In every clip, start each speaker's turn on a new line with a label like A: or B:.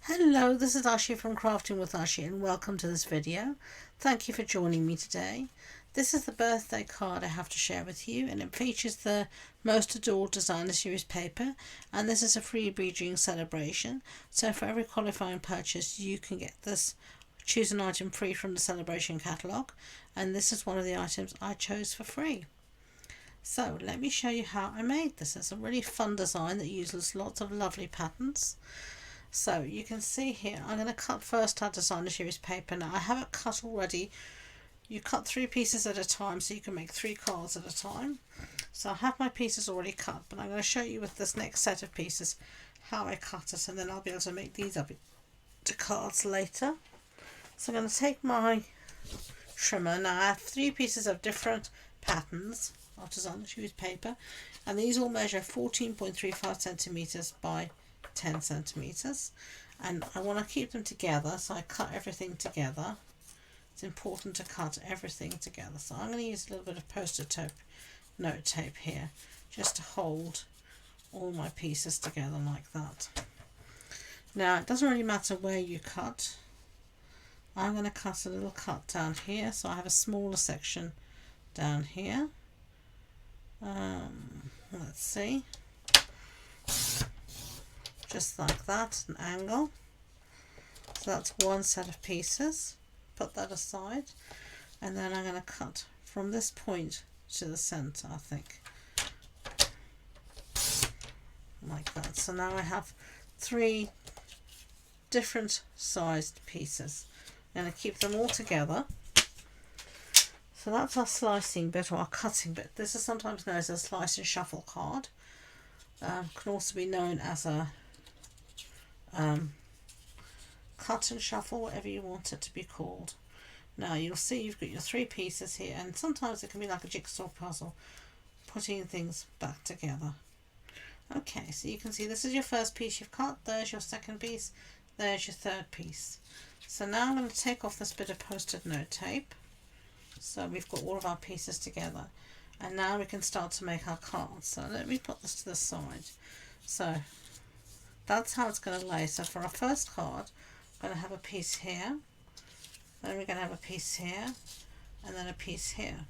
A: Hello, this is Ashee from Crafting with Ashee and welcome to this video. Thank you for joining me today. This is the birthday card I have to share with you, and it features the Most Adored Designer Series paper, and this is a free Beijing celebration. So for every qualifying purchase you can get this, choose an item free from the celebration catalogue, and this is one of the items I chose for free. So let me show you how I made this. It's a really fun design that uses lots of lovely patterns. So you can see here, I'm going to cut first our designer series paper. Now I have it cut already. You cut 3 pieces at a time so you can make 3 cards at a time. So I have my pieces already cut, but I'm going to show you with this next set of pieces how I cut it, and then I'll be able to make these up to cards later. So I'm going to take my trimmer. Now I have 3 pieces of different patterns of designer series paper, and these all measure 14.35 centimeters by 10 centimeters, and I want to keep them together, so I cut everything together. It's important to cut everything together, so I'm going to use a little bit of post-it tape, note tape here, just to hold all my pieces together like that. Now it doesn't really matter where you cut. I'm going to cut a little cut down here, so I have a smaller section down here. Let's see. Just like that, an angle. So that's one set of pieces. Put that aside, and then I'm going to cut from this point to the center, I think, like that. So now I have 3 different sized pieces. I'm going to keep them all together. So that's our slicing bit, or our cutting bit. This is sometimes known as a slice and shuffle card. Can also be known as a cut and shuffle, whatever you want it to be called. Now you'll see you've got your 3 pieces here, and sometimes it can be like a jigsaw puzzle, putting things back together. Okay, so you can see this is your first piece you've cut, there's your second piece, there's your third piece. So now I'm going to take off this bit of post-it note tape, so we've got all of our pieces together, and now we can start to make our cards. So let me put this to the side. So that's how it's going to lay. So for our first card, I'm going to have a piece here, then we're going to have a piece here, and then a piece here.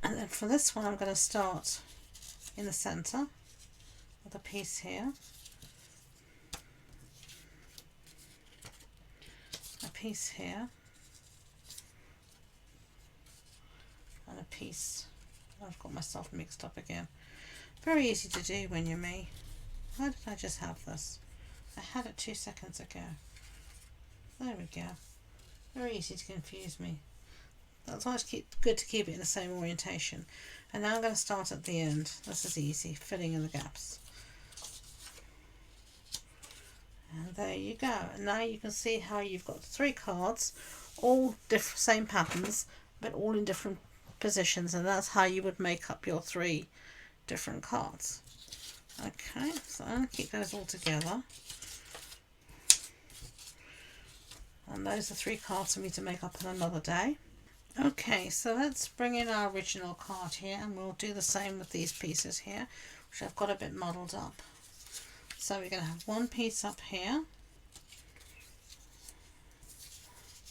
A: And then for this one, I'm going to start in the center with a piece here, a piece here, and a piece. I've got myself mixed up again. Very easy to do when you're me. Why did I just have this? I had it 2 seconds ago. There we go. Very easy to confuse me. That's why it's good to keep it in the same orientation. And now I'm going to start at the end. This is easy, filling in the gaps. And there you go. And now you can see how you've got 3 cards, all different, same patterns, but all in different positions, and that's how you would make up your 3 different cards. Okay, so I'm going to keep those all together. And those are 3 cards for me to make up on another day. Okay, so let's bring in our original card here, and we'll do the same with these pieces here, which I've got a bit muddled up. So we're going to have 1 piece up here,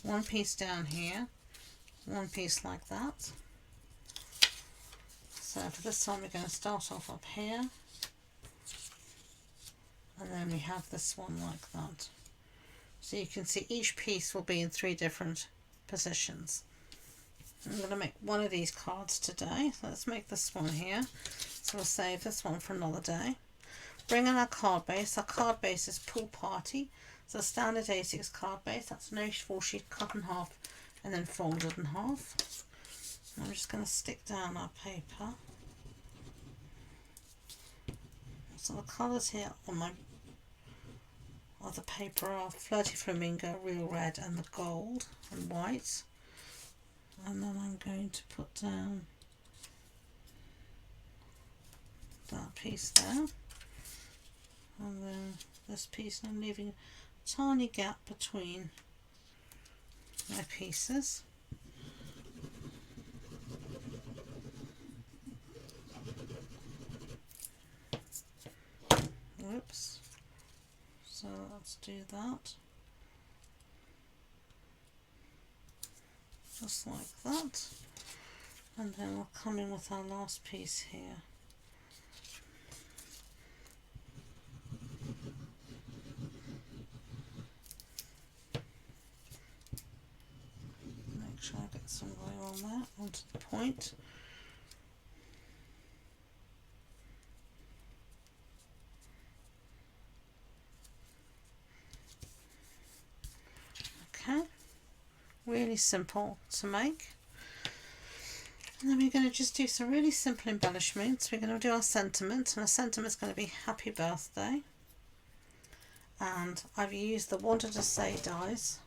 A: 1 piece down here, 1 piece like that. So for this one, we're going to start off up here, and then we have this one like that. So you can see each piece will be in 3 different positions. I'm going to make one of these cards today. So let's make this one here. So we'll save this one for another day. Bring in our card base. Our card base is Pool Party. So standard A6 card base. That's an A4 sheet cut in half and then folded in half. I'm just going to stick down our paper. So the colours here on my the paper are Flirty Flamingo, Real Red, and the gold and white. And then I'm going to put down that piece there, and then this piece. I'm leaving a tiny gap between my pieces. Whoops. So let's do that. Just like that. And then we'll come in with our last piece here. Make sure I get some glue on there, onto the point. Okay, really simple to make. And then we're going to just do some really simple embellishments. We're going to do our sentiment, and our sentiment is going to be happy birthday. And I've used the wanted to say dies,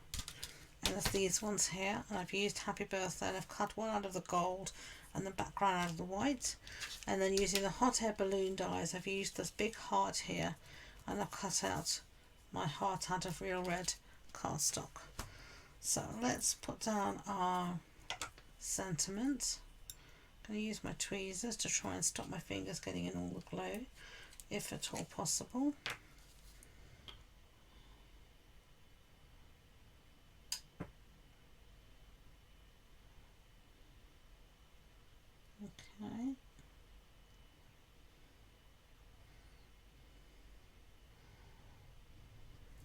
A: and there's these ones here, and I've used happy birthday, and I've cut one out of the gold and the background out of the white. And then using the hot air balloon dies, I've used this big heart here, and I've cut out my heart out of real red cardstock. So let's put down our sentiment. I'm going to use my tweezers to try and stop my fingers getting in all the glue, if at all possible. Okay.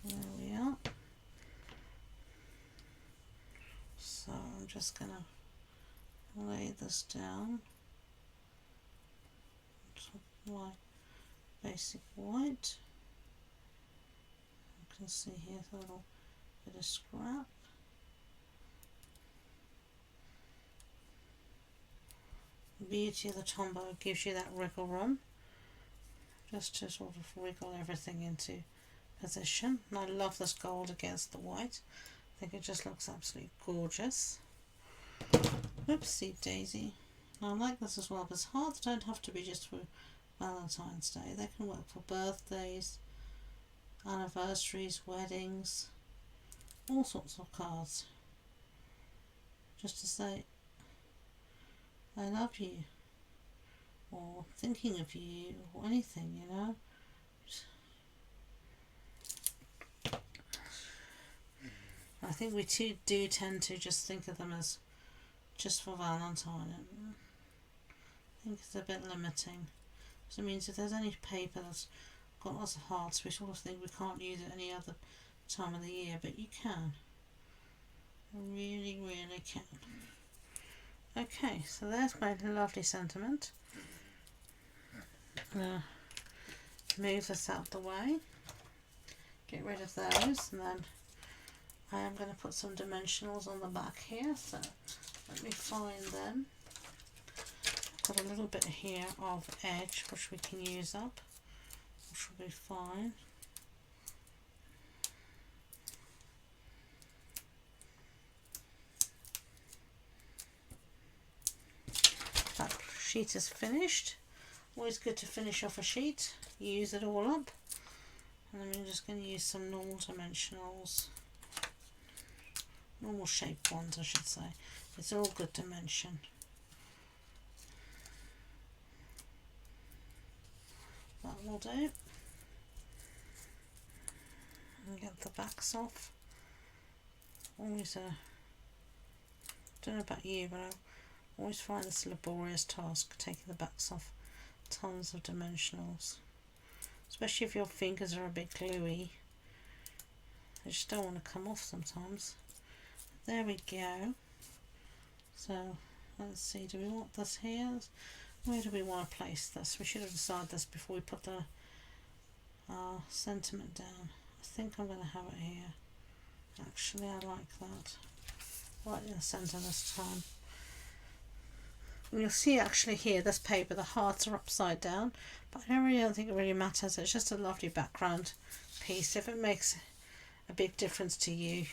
A: There we are. So I'm just going to lay this down on top of my basic white. You can see here a little bit of scrap. The beauty of the Tombow gives you that wriggle room, just to sort of wriggle everything into position. And I love this gold against the white. I think it just looks absolutely gorgeous. Oopsie daisy. Now I like this as well, because hearts don't have to be just for Valentine's Day. They can work for birthdays, anniversaries, weddings, all sorts of cards. Just to say, I love you, or thinking of you, or anything, you know. I think we do tend to just think of them as just for Valentine, and I think it's a bit limiting. So it means if there's any paper that's got lots of hearts, we sort of think we can't use it any other time of the year, but you can. You really, really can. Okay, so there's my lovely sentiment. Move this out the way. Get rid of those, and then I am going to put some dimensionals on the back here, so let me find them. Got a little bit here of edge which we can use up, which will be fine. That sheet is finished. Always good to finish off a sheet, use it all up. And then we're just going to use some normal dimensionals. Normal shaped ones, I should say. It's all good dimension. That will do. And get the backs off. Always don't know about you, but I always find this a laborious task, taking the backs off tons of dimensionals. Especially if your fingers are a bit gluey. They just don't want to come off sometimes. There we go. So let's see, do we want this here? Where do we want to place this? We should have decided this before we put the sentiment down. I think I'm going to have it here. Actually, I like that. Right in the centre this time. And you'll see actually here, this paper, the hearts are upside down, but I don't think it really matters. It's just a lovely background piece. If it makes a big difference to you,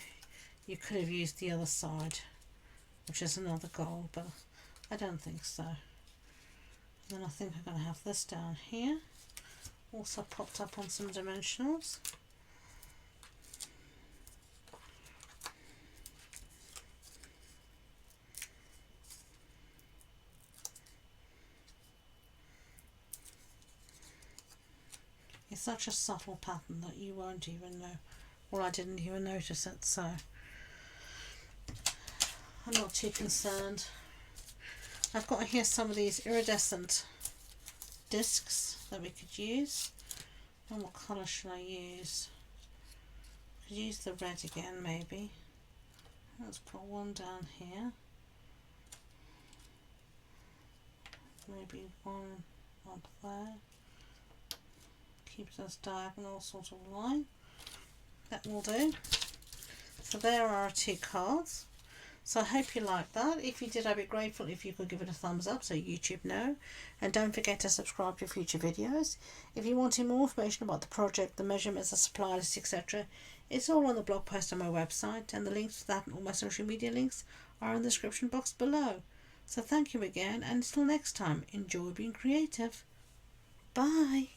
A: you could have used the other side, which is another gold, but I don't think so. And then I think I'm going to have this down here, also popped up on some dimensionals. It's such a subtle pattern that you won't even know. Well, I didn't even notice it, so I'm not too concerned. I've got here some of these iridescent discs that we could use. And what colour should I use? I could use the red again, maybe. Let's put one down here. Maybe one up there. Keep this diagonal sort of line. That will do. So there are our 2 cards. So I hope you liked that. If you did, I'd be grateful if you could give it a thumbs up so YouTube know. And don't forget to subscribe to future videos. If you wanted more information about the project, the measurements, the supply list, etc., it's all on the blog post on my website, and the links to that and all my social media links are in the description box below. So thank you again, and until next time, enjoy being creative. Bye.